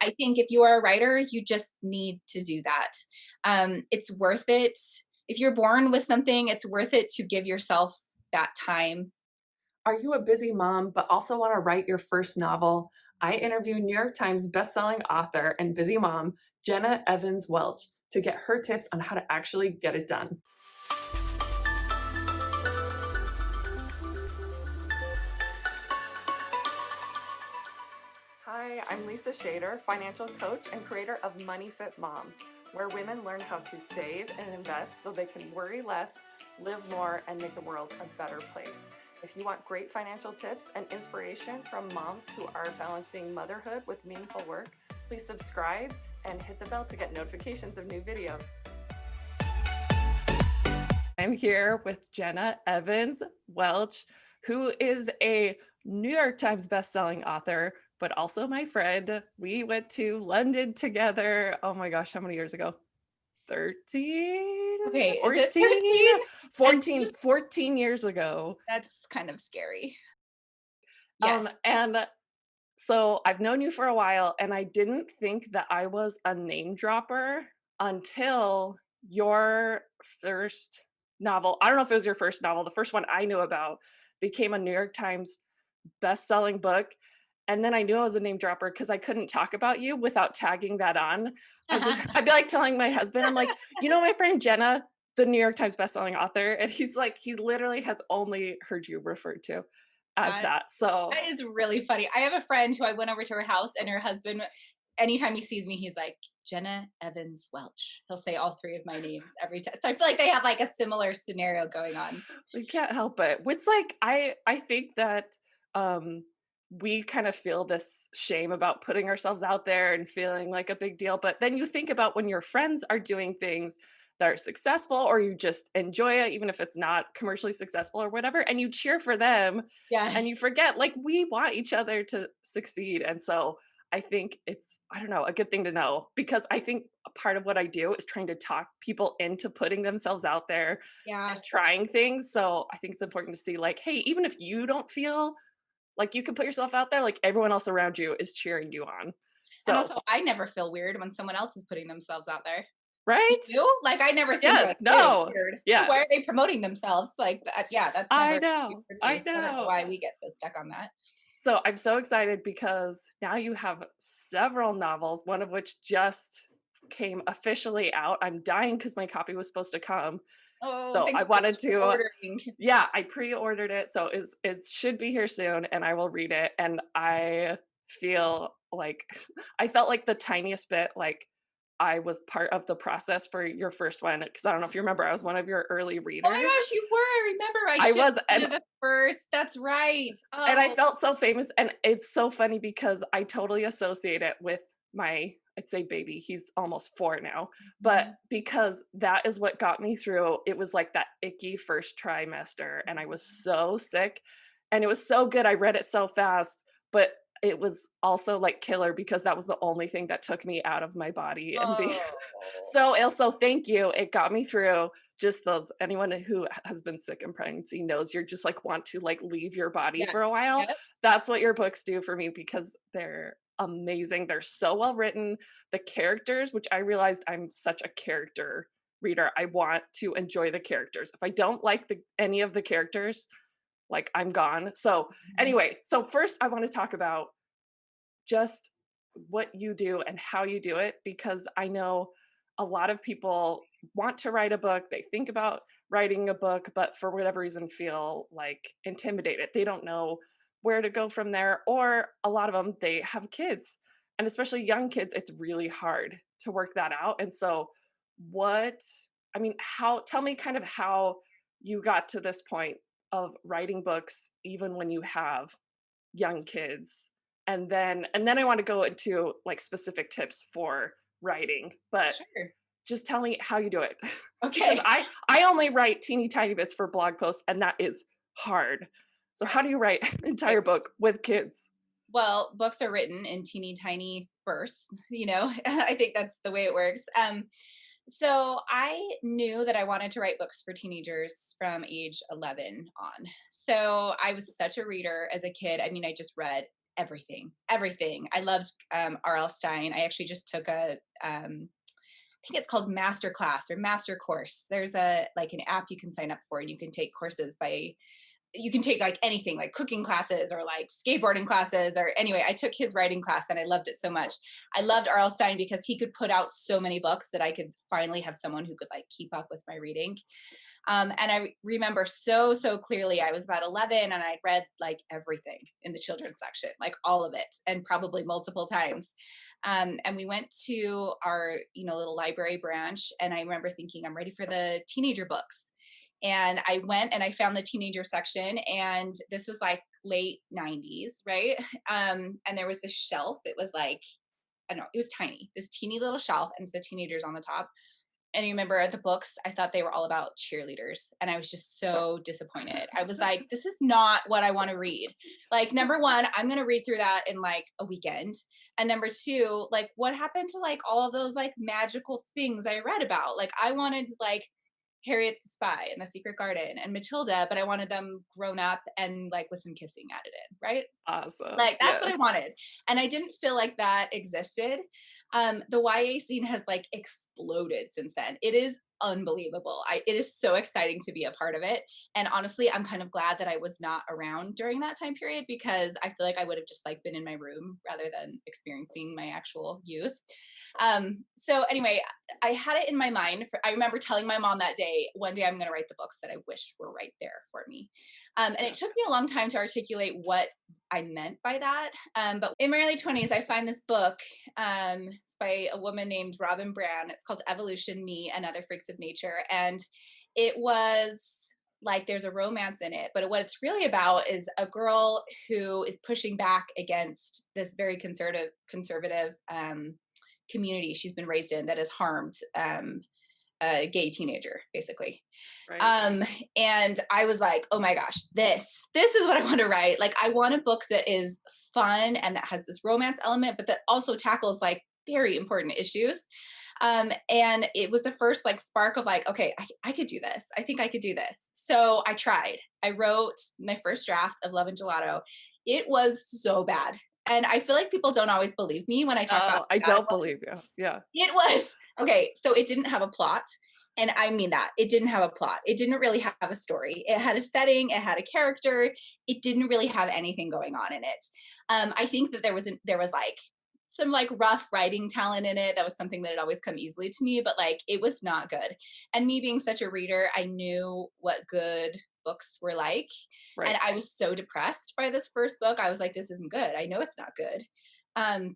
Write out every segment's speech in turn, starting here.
I think if you are a writer, you just need to do that. It's worth it. If you're born with something, it's worth it to give yourself that time. Are you a busy mom but also want to write your first novel? I interviewed New York Times bestselling author and busy mom, Jenna Evans Welch, to get her tips on how to actually get it done. Hi, I'm Lisa Shader, financial coach and creator of Money Fit Moms, where women learn how to save and invest so they can worry less, live more, and make the world a better place. If you want great financial tips and inspiration from moms who are balancing motherhood with meaningful work, please subscribe and hit the bell to get notifications of new videos. I'm here with Jenna Evans Welch, who is a New York Times bestselling author, but also my friend. We went to London together. Oh my gosh, how many years ago? 13, Okay, is it 14, 14? And 14 years ago. that's kind of scary. Yes. And so I've known you for a while, and I didn't think that I was a name dropper until your first novel. I don't know if it was your first novel. The first one I knew about became a New York Times best-selling book. And then I knew I was a name dropper because I couldn't talk about you without tagging that on. I'd be like telling my husband, I'm like, my friend Jenna, the New York Times bestselling author. And he's like, he literally has only heard you referred to as That that. So that is really funny. I have a friend who I went over to her house and her husband, anytime he sees me, he's like, Jenna Evans Welch. He'll say all three of my names every time. So I feel like they have like a similar scenario going on. we can't help it. It's like I think that um we kind of feel this shame about putting ourselves out there and feeling like a big deal. But then you think about when your friends are doing things that are successful or you just enjoy it, even if it's not commercially successful or whatever, and you cheer for them and you Yes. forget like we want each other to succeed. And so I think it's, I don't know, a good thing to know because I think a part of what I do is trying to talk people into putting themselves out there Yeah. and trying things. So I think it's important to see like, hey, even if you don't feel like you can put yourself out there, like everyone else around you is cheering you on. And So, also, I never feel weird when someone else is putting themselves out there. Do right? you? Like, I never think Yes, like, ew, no. weird. Why are Yes. they promoting themselves? Like, yeah, that's I never weird know. for I me. So I don't know know. why we get so stuck on that. So I'm so excited because now you have several novels, one of which just came officially out. I'm dying because my copy was supposed to come. Oh, So thank I you for wanted to, ordering. yeah, I pre-ordered it. So it should be here soon and I will read it. And I feel like I felt like the tiniest bit like I was part of the process for your first one. Cause I don't know if you remember, I was one of your early Oh my readers. gosh, you were. Remember, I I should was, have been the first. That's right. and I Oh, felt so famous. And it's so funny because I totally associate it with my, I'd say baby, he's almost 4 now. But mhm. because that is what got me through, it was like that icky first trimester. And I was so sick. And it was so good. I read it so fast, but it was also like killer because that was the only thing that took me out of my body and being Oh, so ill. So thank you. It got me through just those, anyone who has been sick in pregnancy knows you're just like want to like leave your body yeah. for a while. Yep. That's what your books do for me because they're amazing. They're so well written. The characters, which I realized I'm such a character reader. I want to enjoy the characters. If I don't like any of the characters, like I'm gone. So Mhm. anyway, so first I want to talk about just what you do and how you do it because I know a lot of people want to write a book, they think about writing a book, but for whatever reason feel like intimidated. They don't know where to go from there, or a lot of them, they have kids. And especially young kids, it's really hard to work that out. And so, what, I mean, how, tell me kind of how you got to this point of writing books, even when you have young kids, and then I want to go into like specific tips for writing, but Sure. just tell me how you do it because Okay. I only write teeny tiny bits for blog posts and that is hard. So how do you write an entire book with kids? Well, books are written in teeny tiny bursts, I think that's the way it works. So I knew that I wanted to write books for teenagers from age 11 on. So I was such a reader as a kid. I mean, I just read everything, everything. I loved R.L. Stein. I actually just took I think it's called master class or master course. There's a like an app you can sign up for and you can take courses by you can take like anything like cooking classes or like skateboarding classes or anyway, I took his writing class and I loved it so much. I loved R.L. Stein because he could put out so many books that I could finally have someone who could like keep up with my reading. And I remember so clearly, I was about 11 and I'd read like everything in the children's section, like all of it, and probably multiple times. And we went to our, little library branch. And I remember thinking, I'm ready for the teenager books. And I went and I found the teenager section. And this was like late 90s, right? And there was this shelf. It was like, I don't know, it was tiny, this teeny little shelf, and the teenagers on the top. And you remember the books, I thought they were all about cheerleaders. And I was just so disappointed. I was like, this is not what I want to read. Like, number one, I'm going to read through that in like a weekend. And number two, like, what happened to like all of those like magical things I read about? Like, I wanted like Harriet the Spy and The Secret Garden and Matilda, but I wanted them grown up and like with some kissing added in, right? Awesome. Like that's what I Yes. wanted. And I didn't feel like that existed. The YA scene has like exploded since then. It is unbelievable. It is so exciting to be a part of it. And honestly, I'm kind of glad that I was not around during that time period because I feel like I would have just like been in my room rather than experiencing my actual youth. So anyway, I had it in my mind. I remember telling my mom that day, one day I'm going to write the books that I wish were right there for me. And it took Yes. me a long time to articulate what I meant by that. But in my early 20s, I find this book. It's by a woman named Robin Brown. It's called Evolution, Me and Other Freaks of Nature. And it was like there's a romance in it, but what it's really about is a girl who is pushing back against this very conservative community she's been raised in that has harmed a gay teenager, basically. Right. Um, and I was like, oh my gosh, this is what I want to write. Like, I want a book that is fun and that has this romance element, but that also tackles like very important issues. And it was the first like spark of like, okay, I could do this. I think I could do this. So I tried. I wrote my first draft of Love and Gelato. It was so bad. And I feel like people don't always believe me when I talk about Oh, I how bad it don't was. believe you. Yeah. It was okay. So it didn't have a plot. And I mean that it didn't have a plot. It didn't really have a story. It had a setting. It had a character. It didn't really have anything going on in it. I think that there was like some like rough writing talent in it. That was something that had always come easily to me, but like it was not good. And me being such a reader, I knew what good books were like. And Right. I was so depressed by this first book. I was like, this isn't good. I know it's not good.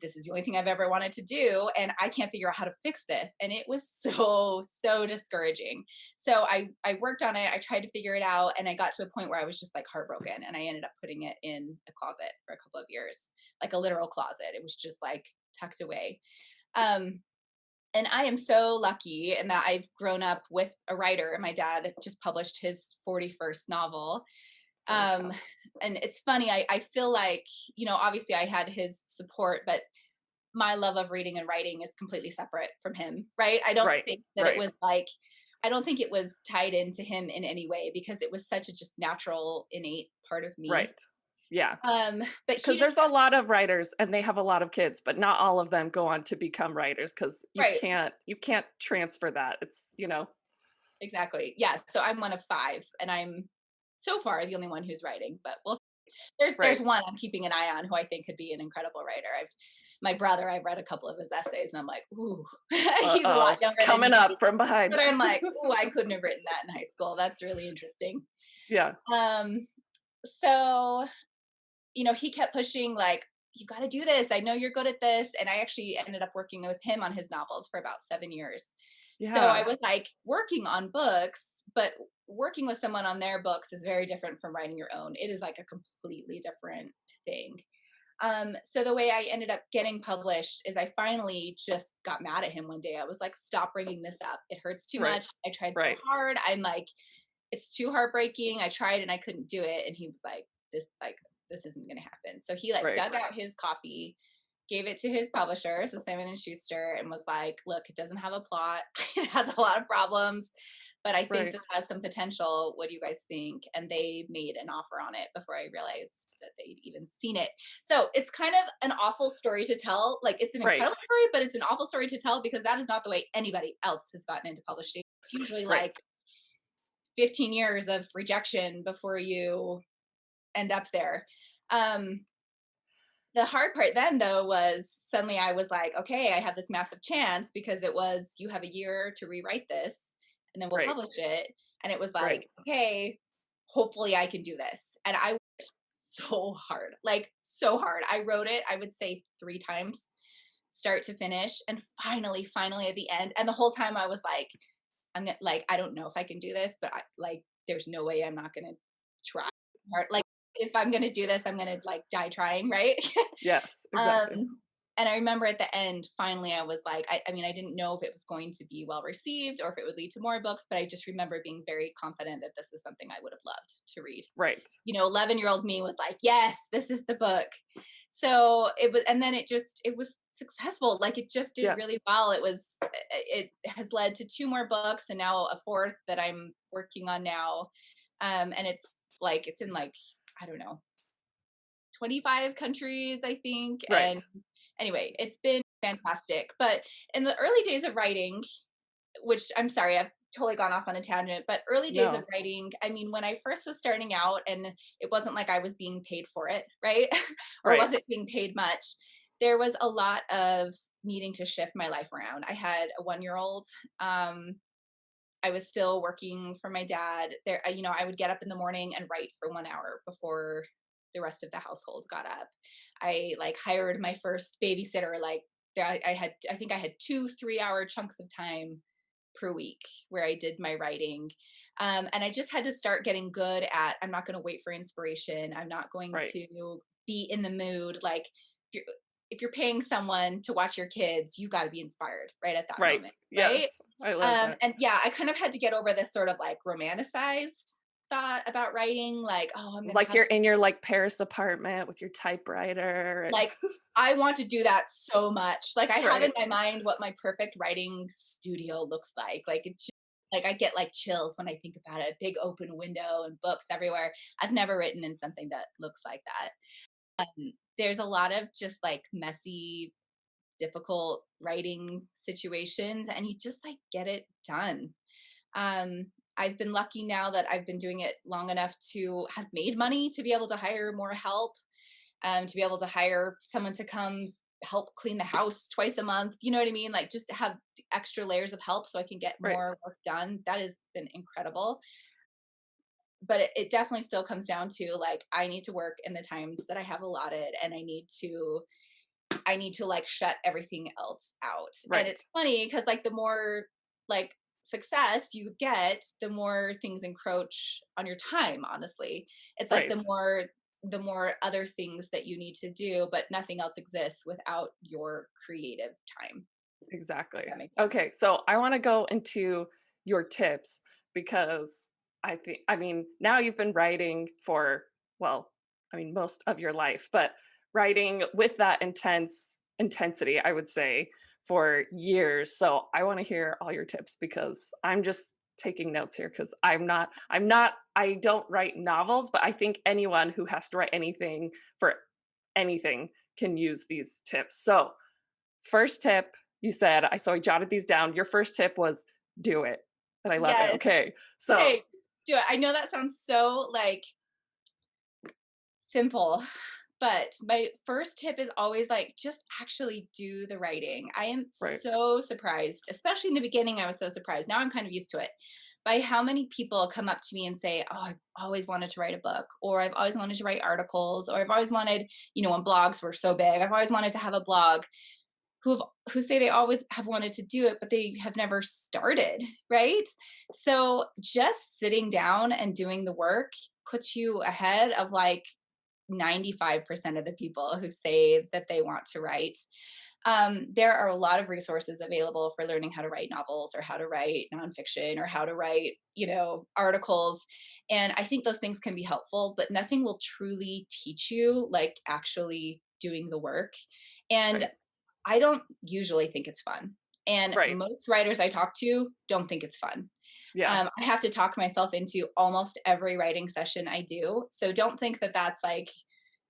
This is the only thing I've ever wanted to do, and I can't figure out how to fix this. And it was so discouraging. So I worked on it. I tried to figure it out, and I got to a point where I was just like heartbroken, and I ended up putting it in a closet for a couple of years, like a literal closet. It was just like tucked away. Um, and I am so lucky in that I've grown up with a writer. My dad just published his 41st novel, Holy um, cow. and it's funny, I feel like, obviously I had his support, but my love of reading and writing is completely separate from him, right? I don't Right. think that it Right. was like, I don't think it was tied into him in any way because it was such a just natural, innate part of me. Right. Yeah. But he Because just, there's a lot of writers and they have a lot of kids, but not all of them go on to become writers because right, you can't transfer that. It's. exactly. Yeah. So I'm one of five and I'm so far the only one who's writing, but there's Right. one I'm keeping an eye on who I think could be an incredible writer. My brother, I've read a couple of his essays and I'm like, ooh, he's a lot Uh-oh. It's younger than coming me. up from behind. But I'm like, ooh, I couldn't have written that in high school. That's really interesting. Yeah. Um, so, he kept pushing like, you got to do this. I know you're good at this. And I actually ended up working with him on his novels for about 7 years. So I Yeah. was like working on books, but working with someone on their books is very different from writing your own. It is like a completely different thing. So the way I ended up getting published is I finally just got mad at him one day. I was like, stop bringing this up. It hurts too Right. much. I tried so Right. hard. I'm like, it's too heartbreaking. I tried and I couldn't do it. And he was like, this isn't going to happen. So he like Right. dug out his copy, gave it to his publisher, so Simon and Schuster, and was like, look, it doesn't have a plot. It has a lot of problems. but I think Right. this has some potential. What do you guys think? And they made an offer on it before I realized that they'd even seen it. So it's kind of an awful story to tell. Like it's an Right. incredible story, but it's an awful story to tell because that is not the way anybody else has gotten into publishing. It's usually Right. like 15 years of rejection before you end up there. Um, the hard part then though was suddenly I was like, okay, I have this massive chance because it was you have a year to rewrite this and then we'll Right. publish it. And it was Right. like, okay, hopefully I can do this. And I worked so hard, like so hard. I wrote it, I would say 3 times, start to finish. And finally at the end. And the whole time I was like, I'm gonna like, I don't know if I can do this, but I like there's no way I'm not gonna try hard. Like if I'm gonna do this, I'm gonna like die trying, right? Yes, exactly. um and I remember at the end, finally I was like, I mean, I didn't know if it was going to be well received or if it would lead to more books, but I just remember being very confident that this was something I would have loved to read. Right. 11-year-old me was like, yes, this is the book. So it was, and then it was successful. Like it just did Yes. really well. It has led to 2 more books and now a fourth that I'm working on now. And it's in like, I don't know, 25 countries, I think. Right. And anyway, it's been fantastic. But in the early days of writing, which I'm sorry, I've totally gone off on a tangent, but early days of No. writing, I mean, when I first was starting out and it wasn't like I was being paid for it, right? Or Right. wasn't being paid much, there was a lot of needing to shift my life around. I had a 1 year old. Um, I was still working for my dad. I would get up in the morning and write for 1 hour before the rest of the household got up. I like hired my first babysitter. Like I think I had 2 3 hour chunks of time per week where I did my writing. And I just had to start getting good at I'm not going to wait for inspiration. I'm not going Right. to be in the mood. Like if you're paying someone to watch your kids, you got to be inspired right at that Right. moment, right? Yes. I love that. And yeah, I kind of had to get over this sort of like romanticized thought about writing. Like, oh, I'm going to Like have you're in your like Paris apartment with your typewriter and like I want to do that so much. Like I have in right. my mind what my perfect writing studio looks like. Like it's just, like I get like chills when I think about it. Big open window and books everywhere. I've never written in something that looks like that. There's a lot of just like messy, difficult writing situations and you just like get it done. Um I've been lucky now that I've been doing it long enough to have made money to be able to hire more help, to be able to hire someone to come help clean the house twice a month. You know what I mean? Like just to have extra layers of help so I can get Right. more work done. That has been incredible. But it definitely still comes down to like I need to work in the times that I have allotted and I need to like shut everything else out. And Right. it's funny because like the more like success you get, the more things encroach on your time, honestly. It's like Right. the more other things that you need to do, but nothing else exists without your creative time. Exactly. That makes sense. Okay, so I want to go into your tips because I mean, now you've been writing for, well, I mean, most of your life, but writing with that intensity, I would say, for years. So I want to hear all your tips because I'm just taking notes here because I don't write novels, but I think anyone who has to write anything for anything can use these tips. So, first tip, you said, I jotted these down. Your first tip was do it. And I love it. Yes. Okay. So, Okay. Do it. I know that sounds so like simple, but my first tip is always like just actually do the writing. I am right, so surprised, especially in the beginning. I was so surprised. Now I'm kind of used to it by how many people come up to me and say, oh, I've always wanted to write a book, or I've always wanted to write articles, or I've always wanted, when blogs were so big, I've always wanted to have a blog. Who say they always have wanted to do it but they have never started, right? So just sitting down and doing the work puts you ahead of like 95% of the people who say that they want to write. There are a lot of resources available for learning how to write novels or how to write nonfiction or how to write, articles. And I think those things can be helpful, but nothing will truly teach you like actually doing the work. And right, I don't usually think it's fun. And right, most writers I talk to don't think it's fun. Yeah. I have to talk myself into almost every writing session I do. So don't think that that's like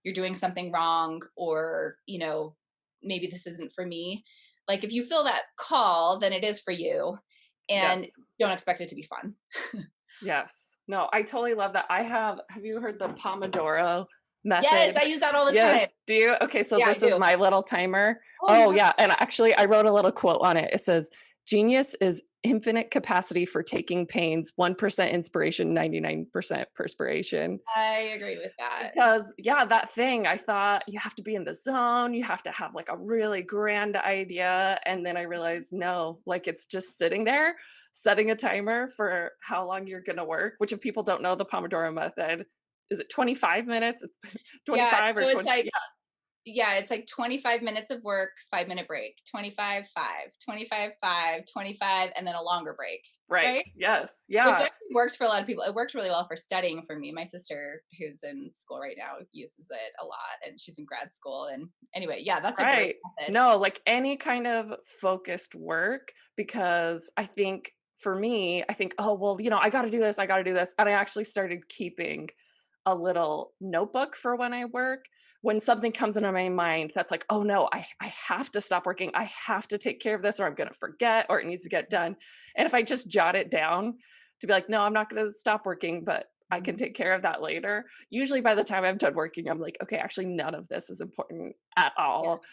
you're doing something wrong or, maybe this isn't for me. Like if you feel that call, then it is for you and Yes. don't expect it to be fun. Yes. No, I totally love that. Have you heard the Pomodoro Yes, method? I use that all the time. Yes. Do you? Okay, so Yeah, I this is do. my little timer. Oh, Oh, no. yeah. And actually, I wrote a little quote on it. It says, genius is infinite capacity for taking pains, 1% inspiration, 99% perspiration. I agree with that. Because, yeah, that thing, I thought you have to be in the zone, you have to have like a really grand idea. And then I realized, no, like it's just sitting there, setting a timer for how long you're going to work, which if people don't know the Pomodoro method, is it 25 minutes? It's Yeah, 25 or so it's 20. like Yeah, yeah, it's like 25 minutes of work, 5-minute break, 25, 5, 25, 5, 25, and then a longer break, right. right? Yes. Which Yeah. actually works for a lot of people. It worked really well for studying for me. My sister, who's in school right now, uses it a lot, and she's in grad school. And anyway, yeah, that's a great Right. method. No, like any kind of focused work, because I think for me, I think, oh, well, I got to do this, I got to do this. And I actually started keeping a little notebook for when I work. When something comes into my mind that's like, oh no, I have to stop working. I have to take care of this or I'm going to forget or it needs to get done. And if I just jot it down to be like, no, I'm not going to stop working, but I can Mhm. take care of that later. Usually by the time I'm done working, I'm like, okay, actually, none of this is important at Yeah. all.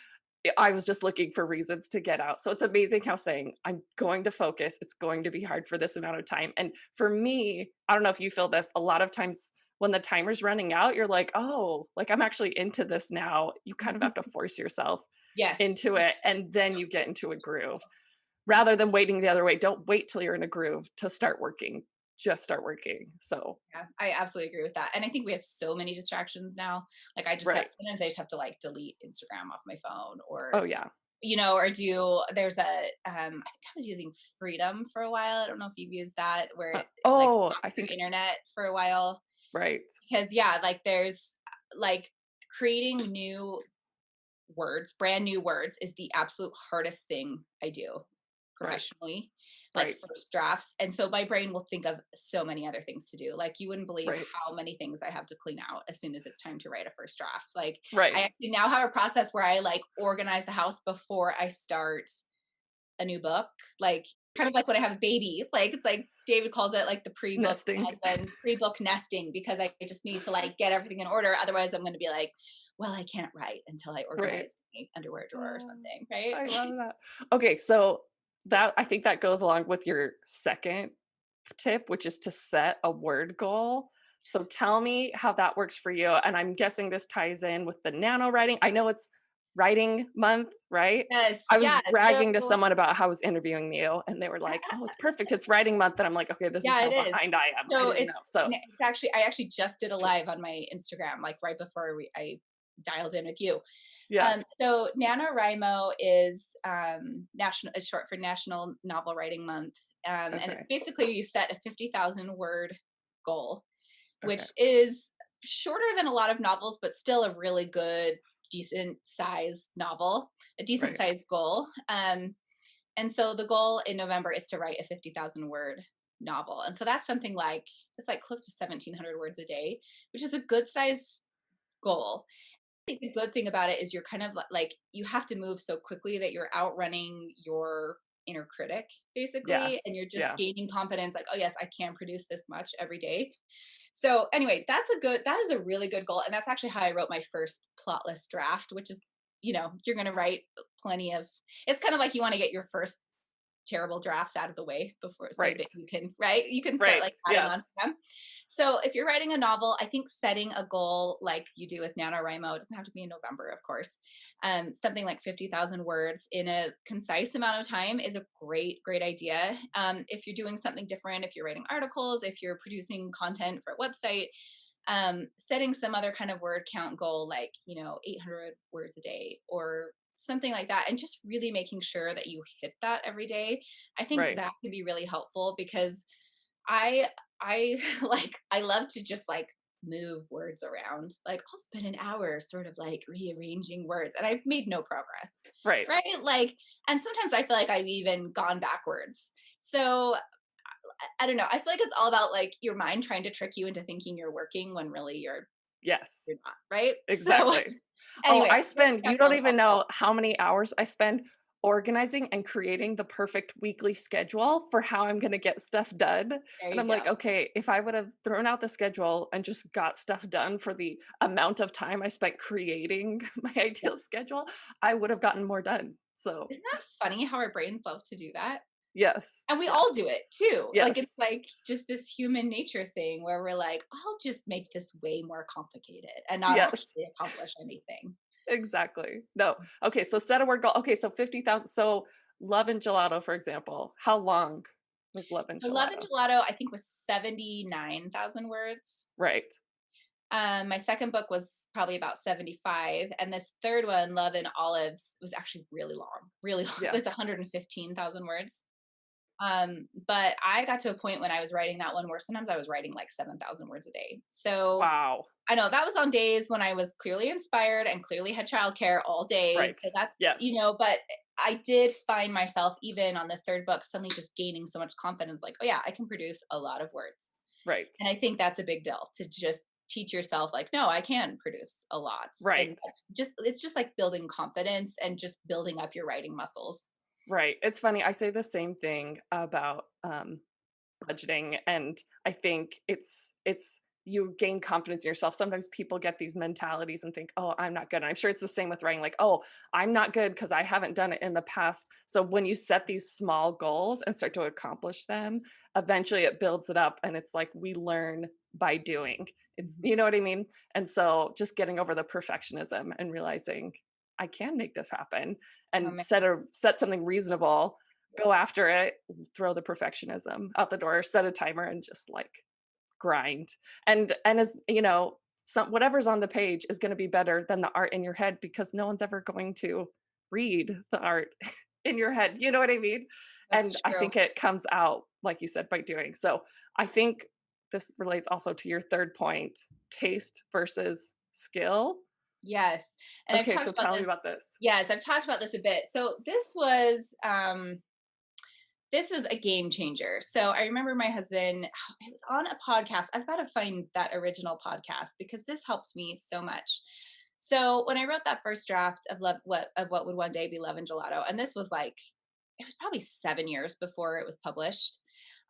I was just looking for reasons to get out. So it's amazing how saying, I'm going to focus, it's going to be hard for this amount of time. And for me, I don't know if you feel this, a lot of times when the timer's running out, you're like, oh, like I'm actually into this now. You kind of have to force yourself Yes. into it and then you get into a groove rather than waiting the other way. Don't wait till you're in a groove to start working. Just start working. So, Yeah, I absolutely agree with that. And I think we have so many distractions now. Like right. sometimes I just have to like delete Instagram off my phone or Oh, yeah. or there's I think I was using Freedom for a while. I don't know if you've used that where it like Oh, I blocks think, your internet for a while. right. Because yeah, like there's like creating brand new words is the absolute hardest thing I do Right. professionally, like Right. first drafts. And so my brain will think of so many other things to do. Like you wouldn't believe Right. how many things I have to clean out as soon as it's time to write a first draft. Like I Right. actually now have a process where I like organize the house before I start a new book. Like kind of like when I have a baby, like it's like David calls it like the pre-book, Nesting. my husband, pre-book nesting, because I just need to like get everything in order. Otherwise I'm going to be like, well, I can't write until I Right. organize my underwear drawer or Oh, something. Right. I love that. Okay, so that I think that goes along with your second tip, which is to set a word goal. So tell me how that works for you. And I'm guessing this ties in with the nano writing. I know it's writing month, right? Yes. I Yeah. was bragging to So someone about how I was interviewing you, and they were like, "Oh, it's perfect. It's writing month." And I'm like, "Okay, this is yeah, how it is. behind I am. I So didn't know." So, I actually just did a live on my Instagram, like right before I dialed in with you. yeah. So NaNoWriMo is short for National Novel Writing Month. And it's Okay. basically you set a 50,000 word goal, Okay. which is shorter than a lot of novels, but still a really good, decent size novel, a decent Right. size goal. And so the goal in November is to write a 50,000 word novel. And so that's something like, it's like close to 1,700 words a day, which is a good size goal. I think the good thing about it is you're kind of like you have to move so quickly that you're outrunning your inner critic basically, and Yes. you're just Yeah. gaining confidence like, oh yes, I can produce this much every day. So anyway, that is a really good goal, and that's actually how I wrote my first plotless draft, which is you're going to write plenty of, it's kind of like you want to get your first terrible drafts out of the way before so Right. that you can start Right. like adding on to Yes. them. So if you're writing a novel, I think setting a goal like you do with NaNoWriMo, it doesn't have to be in November, of course. Something like 50,000 words in a concise amount of time is a great idea. If you're doing something different, if you're writing articles, if you're producing content for a website, setting some other kind of word count goal, like 800 words a day or something like that, and just really making sure that you hit that every day. I think Right. that could be really helpful because I like I love to just like move words around. Like I'll spend an hour sort of like rearranging words and I've made no progress. Right. Right? Like, and sometimes I feel like I've even gone backwards. So I don't know. I feel like it's all about like your mind trying to trick you into thinking you're working when really Yes. you're not, right? So Exactly. Oh, anyway, I first spend you draft don't really even helpful. know how many hours I spend organizing and creating the perfect weekly schedule for how I'm gonna get stuff done. There And you I'm like, go. okay, if I would have thrown out the schedule and just got stuff done for the amount of time I spent creating my Yeah. ideal schedule, I would have gotten more done. So, Isn't that funny how our brains love to do that? yes. And we Yeah. all do it too. Like it's Yes. like just this human nature thing where we're like, I'll just make this way more complicated and not Yes. actually accomplish anything. Exactly. No. Okay, so set a word goal. Okay, so 50,000. So Love and Gelato, for example. How long was Love and The Love and Gelato? Gelato, I think, was 79,000 words. Right. My second book was probably about 75. And this third one, Love and Olives, was actually really long, really long. Yeah. It's 115,000 words. But I got to a point when I was writing that one where sometimes I was writing like 7,000 words a day. So Wow. I know that was on days when I was clearly inspired and clearly had childcare all day. Right. So that's, Yes. but I did find myself even on this third book suddenly just gaining so much confidence like, oh yeah, I can produce a lot of words. Right. And I think that's a big deal to just teach yourself like, no, I can produce a lot. And Right. just it's just like building confidence and just building up your writing muscles. Right. It's funny. I say the same thing about budgeting, and I think it's you gain confidence in yourself. Sometimes people get these mentalities and think, "Oh, I'm not good." And I'm sure it's the same with writing, like, "Oh, I'm not good because I haven't done it in the past." So when you set these small goals and start to accomplish them, eventually it builds it up, and it's like we learn by doing. It's Mhm. you know what I mean? And so just getting over the perfectionism and realizing I can make this happen Oh, and man. set something reasonable, go after it, throw the perfectionism out the door, set a timer, and just like grind. And as you know, some whatever's on the page is going to be better than the art in your head because no one's ever going to read the art in your head. You know what I mean? And That's I true. think it comes out, like you said, by doing. So I think this relates also to your third point, taste versus skill. Yes. And I've Okay, talked so about tell me this. about this. Yes, I've talked about this a bit. So this was a game changer. So I remember my husband, it was on a podcast. I've got to find that original podcast because this helped me so much. So when I wrote that first draft of what would one day be Love and Gelato, and this was like it was probably 7 years before it was published.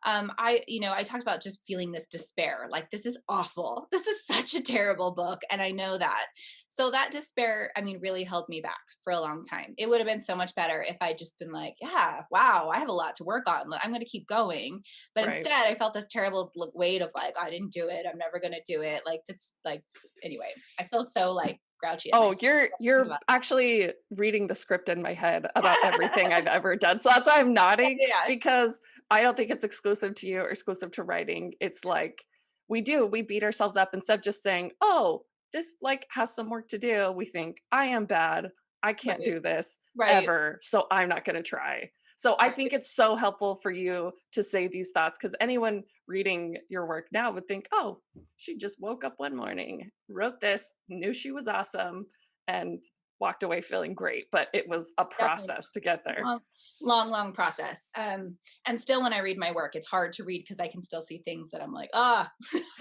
I talked about just feeling this despair, like this is awful. This is such a terrible book, and I know that. So that despair, I mean, really held me back for a long time. It would have been so much better if I'd just been like, yeah, wow, I have a lot to work on. I'm going to keep going. But Right. instead, I felt this terrible weight of like, I didn't do it. I'm never going to do it. Like that's like, anyway, I feel so like grouchy at Oh, myself. you're actually reading the script in my head about everything I've Yeah, ever done. So that's why I'm nodding yeah, because I don't think it's exclusive to you or exclusive to writing. It's like we beat ourselves up instead of just saying, "Oh, this like has some work to do." We think, "I am bad. I can't right, do this right. ever, so I'm not going to try." So I think it's so helpful for you to say these thoughts because anyone reading your work now would think, "Oh, she just woke up one morning, wrote this, knew she was awesome, and walked away feeling great." But it was a Definitely process to get there. long, long, long process. And still, when I read my work, it's hard to read because I can still see things that I'm like, I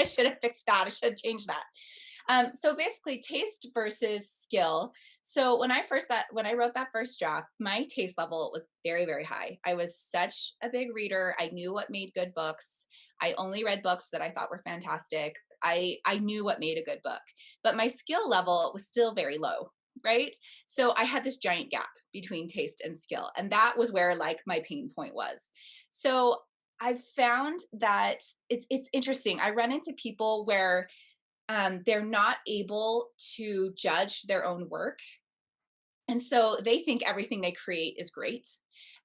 should have fixed that. I should have changed that. So basically, taste versus skill. So when I wrote that first draft, my taste level was very, very high. I was such a big reader. I knew what made good books. I only read books that I thought were fantastic. I knew what made a good book, but my skill level was still very low. Right. So I had this giant gap between taste and skill. And that was where like my pain point was. So I've found that it's interesting. I run into people where they're not able to judge their own work. And so they think everything they create is great.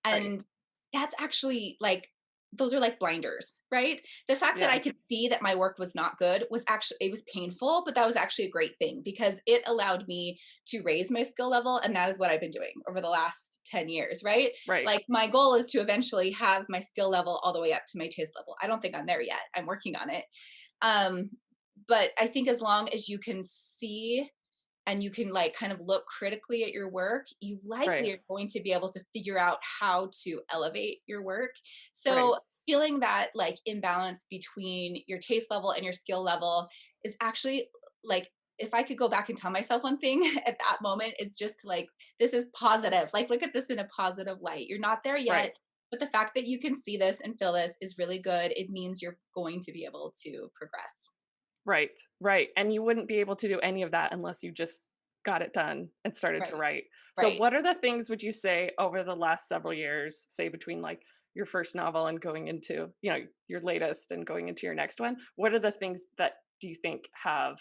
Right. And that's actually like, those are like blinders, right? The fact that Yeah. I could see that my work was not good was actually, it was painful, but that was actually a great thing because it allowed me to raise my skill level. And that is what I've been doing over the last 10 years, right? Right. Like my goal is to eventually have my skill level all the way up to my taste level. I don't think I'm there yet. I'm working on it. Um, but I think as long as you can see and you can like kind of look critically at your work, you Right. likely are going to be able to figure out how to elevate your work. Right. So feeling that like imbalance between your taste level and your skill level is actually like, if I could go back and tell myself one thing at that moment, is just like, this is positive. Like, look at this in a positive light. You're not there Right. yet, but the fact that you can see this and feel this is really good. It means you're going to be able to progress. Right, right, and you wouldn't be able to do any of that unless you just got it done and started to Right. write. So Right. what are the things would you say over the last several years, say between like your first novel and going into, your latest and going into your next one, what are the things that do you think have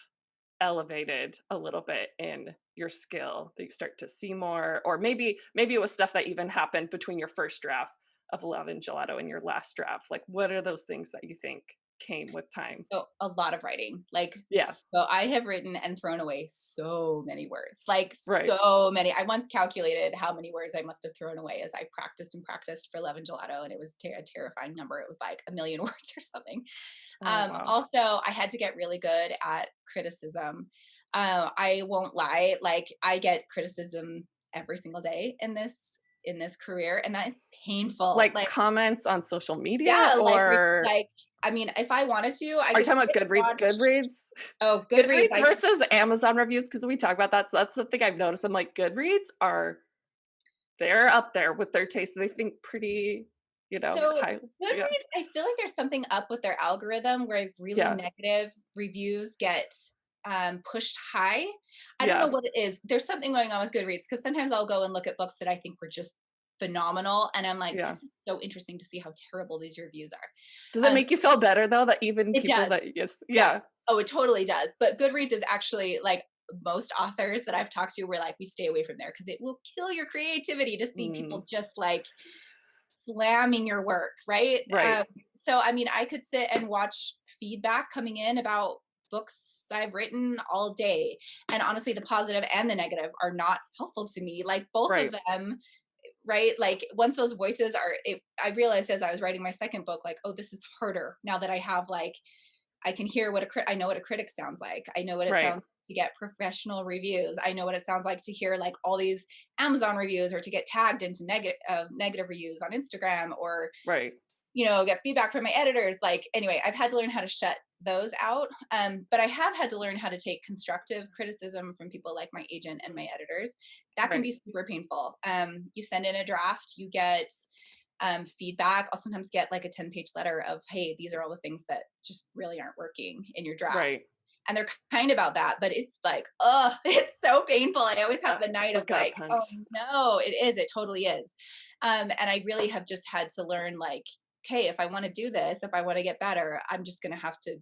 elevated a little bit in your skill that you start to see more, or maybe it was stuff that even happened between your first draft of Love and Gelato and your last draft. Like what are those things that you think came with time? So a lot of writing. Like, Yeah. so I have written and thrown away so many words, like Right. so many. I once calculated how many words I must have thrown away as I practiced and practiced for Love and Gelato, and it was a terrifying number. It was like a million words or something. Oh, wow. Also, I had to get really good at criticism. I won't lie, like I get criticism every single day in this career, and that is painful. Like Like, comments on social media, yeah, or like I mean, if I wanted to, I are you could talking sit about and Goodreads? watch. Goodreads? Oh, Goodreads, Goodreads versus Amazon reviews, because we talk about that. So that's the thing I've noticed. I'm like, Goodreads they're up there with their taste. They think pretty, so high. Yeah. Goodreads, I feel like there's something up with their algorithm where really Yeah. negative reviews get pushed high. I don't know Yeah. what it is. There's something going on with Goodreads because sometimes I'll go and look at books that I think were just phenomenal, and I'm like, Yeah. this is so interesting to see how terrible these reviews Does it are. make you feel better though that even It people does. that yes, Yeah. yeah. Oh, it totally does. But Goodreads is actually like, most authors that I've talked to were like, we stay away from there because it will kill your creativity to see Mm, people just like slamming your work, right? right. So, I mean, I could sit and watch feedback coming in about books I've written all day. And honestly, the positive and the negative are not helpful to me. Like both of Right. them, right? Like once those voices are, I realized as I was writing my second book, like, oh, this is harder now that I have like, I can hear what I know what a critic sounds like. I know what it Right. sounds like to get professional reviews. I know what it sounds like to hear like all these Amazon reviews or to get tagged into negative reviews on Instagram, or Right. get feedback from my editors. Like anyway, I've had to learn how to shut those out. But I have had to learn how to take constructive criticism from people like my agent and my editors. That can Right. be super painful. You send in a draft, you get feedback. I'll sometimes get like a 10-page letter of, hey, these are all the things that just really aren't working in your draft. Right. And they're kind about that, but it's like, oh, it's so painful. I always have the It's night a of gut like, oh punch. no, it is. It totally is. And I really have just had to learn like, okay, if I want to do this, if I want to get better, I'm just going to have to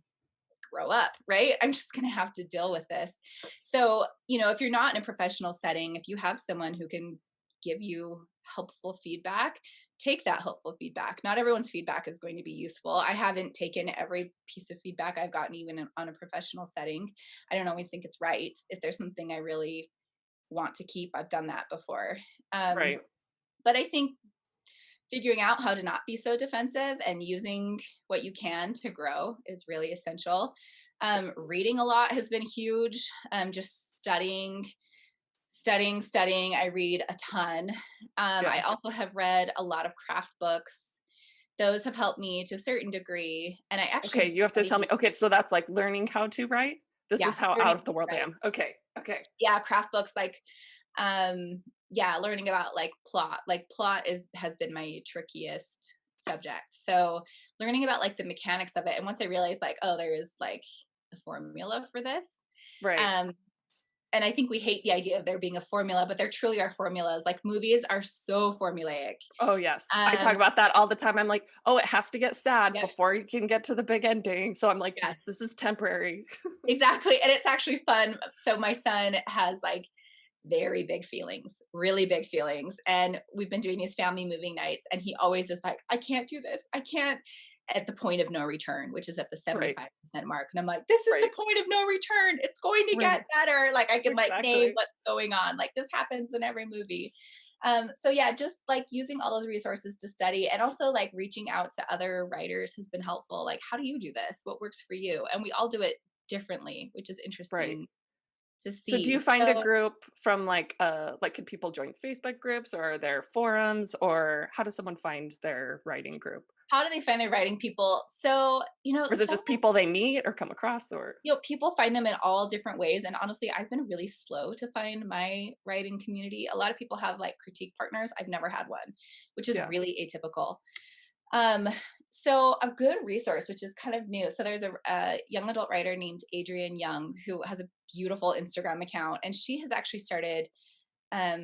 grow up, right? I'm just going to have to deal with this. So, if you're not in a professional setting, if you have someone who can give you helpful feedback, take that helpful feedback. Not everyone's feedback is going to be useful. I haven't taken every piece of feedback I've gotten, even on a professional setting. I don't always think it's right. If there's something I really want to keep, I've done that before. Um, Right. but I think figuring out how to not be so defensive and using what you can to grow is really essential. Reading a lot has been huge. Just studying. I read a ton. I Yeah. also have read a lot of craft books. Those have helped me to a certain degree. And I actually Okay, have you have to tell me. studied, Okay, so that's like learning how to write. This yeah, is how out learning of the world I right. am. Okay. Okay. Yeah, craft books like yeah, learning about like plot. Like plot has been my trickiest subject. So learning about like the mechanics of it. And once I realized like, oh, there is like a formula for this. Right. Um, and I think we hate the idea of there being a formula, but there truly are formulas. Like movies are so formulaic. Oh, yes. I talk Um, about that all the time. I'm like, "Oh, it has to get sad yep, before you can get to the big ending." So I'm like, yes, "Just this is temporary." exactly. And it's actually fun. So my son has like very big feelings, really big feelings. And we've been doing these family moving nights, and he always is like, I can't do this. I can't, at the point of no return, which is at the Right. 75% mark. And I'm like, this is the Right. point of no return. It's going to get Right. better. Like I can like name Exactly. what's going on. Like this happens in every movie. So yeah, just like using all those resources to study, and also like reaching out to other writers has been helpful. Like, how do you do this? What works for you? And we all do it differently, which is Right. interesting to So do you see. find a So group from like can people join Facebook groups or are there forums or how does someone find their writing group? how do they find their writing people? So, Or is it some just people they meet or come across or people find them in all different ways. And honestly, I've been really slow to find my writing community. A lot of people have like critique partners. I've never had one, which is yeah. really atypical. Um, so a good resource, which is kind of new. So there's a young adult writer named Adrienne Young who has a beautiful Instagram account, and she has actually started. I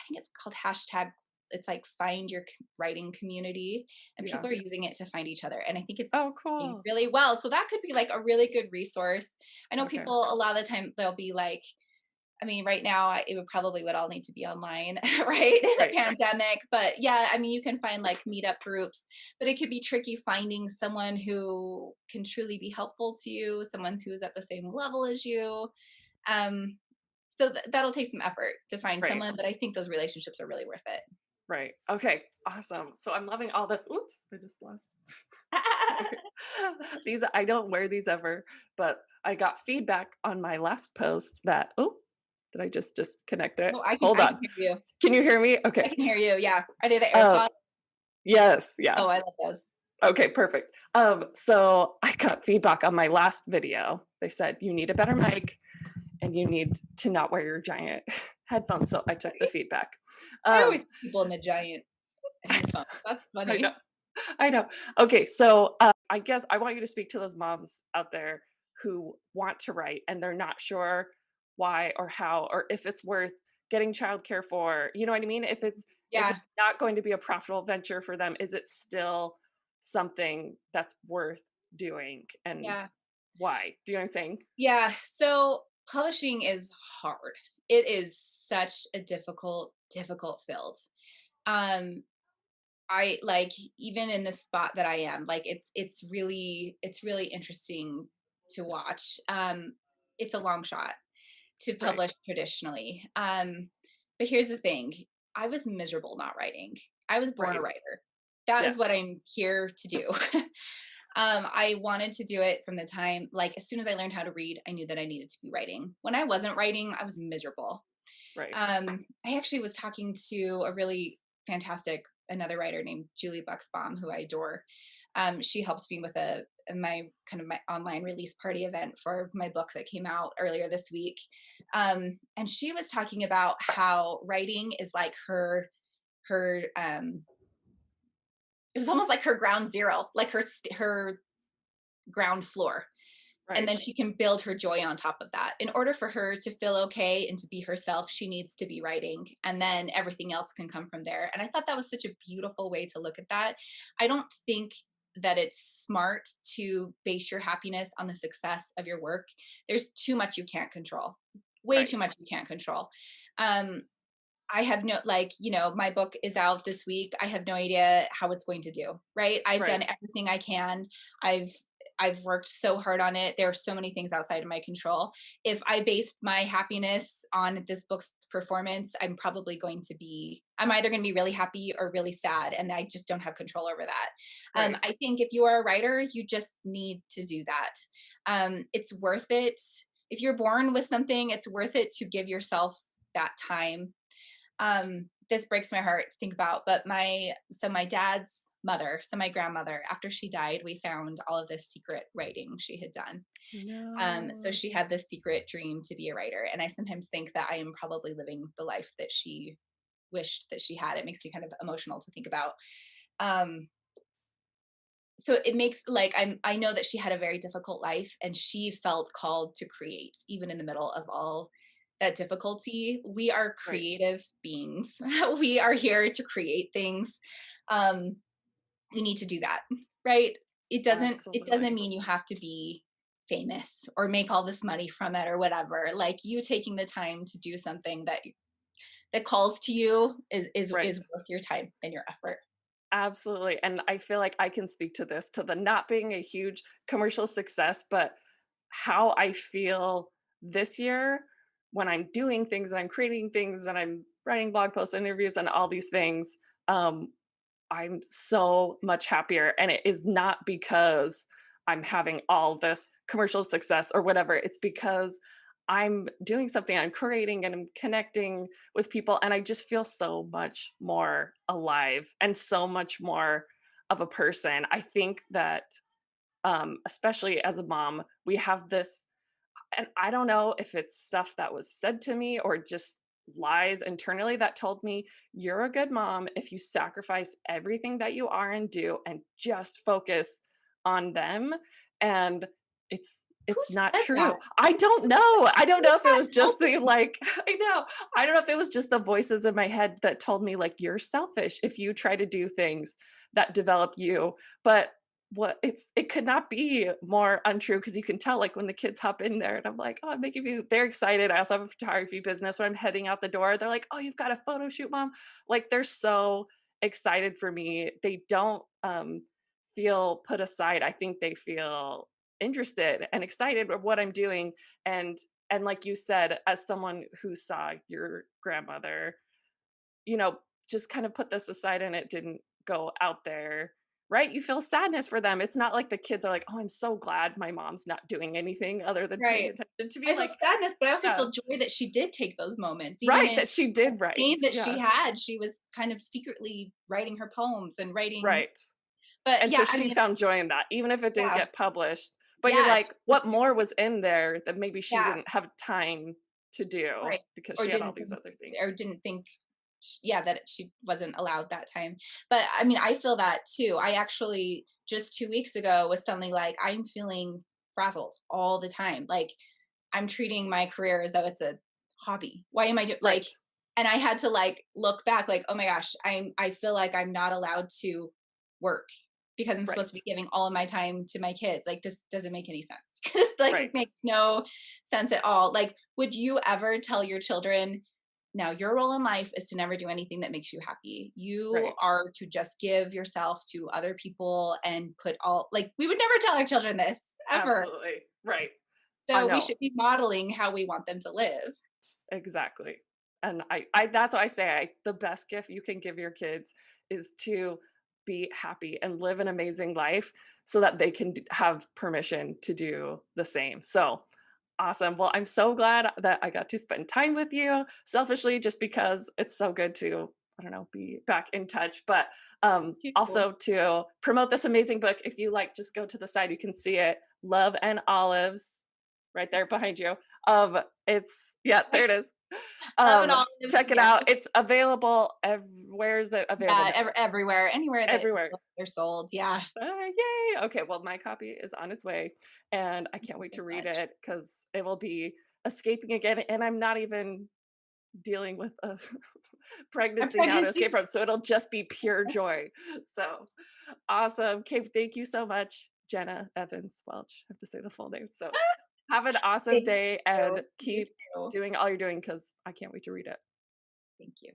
think it's called hashtag. It's like find your writing community, and Yeah. people are using it to find each other. And I think it's Oh, doing cool. really well. So that could be like a really good resource. I know Okay. people a lot of the time they'll be like, I mean, right now it would all need to be online, right? In a Right. pandemic. But yeah, I mean, you can find like meetup groups, but it could be tricky finding someone who can truly be helpful to you, someone who is at the same level as you. Um, so that'll take some effort to find Right. someone, but I think those relationships are really worth it. Right. Okay. Awesome. So I'm loving all this. Oops, I just lost. Sorry. These I don't wear these ever, but I got feedback on my last post that oh, did I just disconnect it? No, Hold I on. can hear you. Can you hear me? I Okay. can hear you. Yeah. Are they the Oh, AirPods? yes, yeah. Oh, I love those. Okay, perfect. So I got feedback on my last video. They said you need a better mic and you need to not wear your giant headphones. So I took the feedback. I always Um, see people in the giant headphones. That's I know. funny. I know. Okay, so I guess I want you to speak to those moms out there who want to write and they're not sure why or how or if it's worth getting childcare for. You know what I mean? If it's Yeah. not going to be a profitable venture for them, is it still something that's worth doing and Yeah. why? Do you know what I'm saying? Yeah. So publishing is hard. It is such a difficult field. Um, I like even in the spot that I am, like it's really interesting to watch. It's a long shot to Right. publish traditionally. But here's the thing. I was miserable not writing. I was born a Right. writer. That is what Yes. I'm here to do. I wanted to do it from the time, like, as soon as I learned how to read, I knew that I needed to be writing. When I wasn't writing, I was miserable. Right. I actually was talking to a really fantastic another writer named Julie Buxbaum, who I adore. She helped me with my online release party event for my book that came out earlier this week, and she was talking about how writing is like her it was almost like her ground zero, like her ground floor, and Right. then she can build her joy on top of that. In order for her to feel okay and to be herself, she needs to be writing, and then everything else can come from there. And I thought that was such a beautiful way to look at that. I don't think that it's smart to base your happiness on the success of your work. There's too much you can't control, way Right. too much you can't control. um I have no, like, my book is out this week. I have no idea how it's going to do, right? I've Right. done everything I can. I've I've worked so hard on it. There are so many things outside of my control. If I based my happiness on this book's performance, I'm either going to be really happy or really sad, and I just don't have control over that. Right. I think if you are a writer, you just need to do that. It's worth it. If you're born with something, it's worth it to give yourself that time. This breaks my heart to think about, but my dad's mother, so my grandmother, after she died, we found all of this secret writing she had done. So No. she had this secret dream to be a writer, and I sometimes think that I am probably living the life that she wished that she had. It makes me kind of emotional to think about. um so it makes, like, I know that she had a very difficult life, and she felt called to create even in the middle of all that difficulty. We are Right. creative beings. We are here to create things. um we need to do that, right? It doesn't Absolutely. mean you have to be famous or make all this money from it or whatever. Like, you taking the time to do something that calls to you Right. is worth your time and your effort. Absolutely. And I feel like I can speak to this, to the not being a huge commercial success, but how I feel this year when I'm doing things and I'm creating things and I'm writing blog posts, interviews, and all these things. Um, I'm so much happier. And it is not because I'm having all this commercial success or whatever. It's because I'm doing something, I'm creating and I'm connecting with people, and I just feel so much more alive and so much more of a person. I think that especially as a mom, we have this, and I don't know if it's stuff that was said to me or just lies internally that told me you're a good mom if you sacrifice everything that you are and do and just focus on them. And Who it's not said true. that? I don't know. I don't Who's know if it that was just the helping? like I know. I don't know if it was just the voices in my head that told me like you're selfish if you try to do things that develop you. But it could not be more untrue because you can tell like when the kids hop in there and I'm like, oh, I'm making you they're excited. I also have a photography business. When I'm heading out the door, they're like, oh, you've got a photo shoot, mom. Like they're so excited for me. They don't feel put aside. I think they feel interested and excited with what I'm doing. And and like you said, as someone who saw your grandmother, you know, just kind of put this aside and it didn't go out there, right? You feel sadness for them. It's not like the kids are like, "Oh, I'm so glad my mom's not doing anything other than paying Right. attention to me." I feel Like, sadness, but I also yeah, feel joy that she did take those moments, even right, in that she the did right. pain that she Yeah, had, she was kind of secretly writing her poems and writing. right. But And so yeah, I she mean, found joy in that, even if it didn't yeah, get published. But you're yeah, like, what more was in there that maybe she yeah, didn't have time to do right. because Or she had all didn't these think, other or things? didn't think, yeah, that she wasn't allowed that time. But I mean, I feel that too. I actually just 2 weeks ago was suddenly like, I'm feeling frazzled all the time. Like I'm treating my career as though it's a hobby. Why am I doing like? Right, And I had to like look back, like, oh my gosh, I feel like I'm not allowed to work because I'm supposed to right, be giving all of my time to my kids. Like this doesn't make any sense. Cause like it right, makes no sense at all. Like, would you ever tell your children, now your role in life is to never do anything that makes you happy. You right. are to just give yourself to other people and put all like we would never tell our children this ever. Absolutely. Right. I So we know. should be modeling how we want them to live. Exactly. And I that's why I say the best gift you can give your kids is to be happy and live an amazing life so that they can have permission to do the same. So awesome. Well, I'm so glad that I got to spend time with you selfishly just because it's so good to I don't know, be back in touch, but Too cool. also to promote this amazing book. If you like, just go to the side, you can see it. Love and Olives, right there behind you. It's yeah, there it is. Love and olives, Check it yes. out. It's available where is it available Yeah, now? everywhere, anywhere that Everywhere. they're sold. Yeah. Yay. Okay, well, my copy is on its way and I Thank can't you wait so to read much. it because it will be escaping again. And I'm not even dealing with a A pregnancy now to escape pregnancy. from. So it'll just be pure joy. So awesome. Okay, thank you so much, Jenna Evans Welch. I have to say the full name. So have an awesome Thank day you. and You keep too. doing all you're doing because I can't wait to read it. Thank you.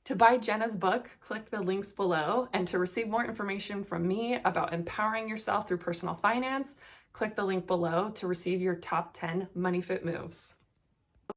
To buy Jenna's book, click the links below. And to receive more information from me about empowering yourself through personal finance, click the link below to receive your top 10 money fit moves.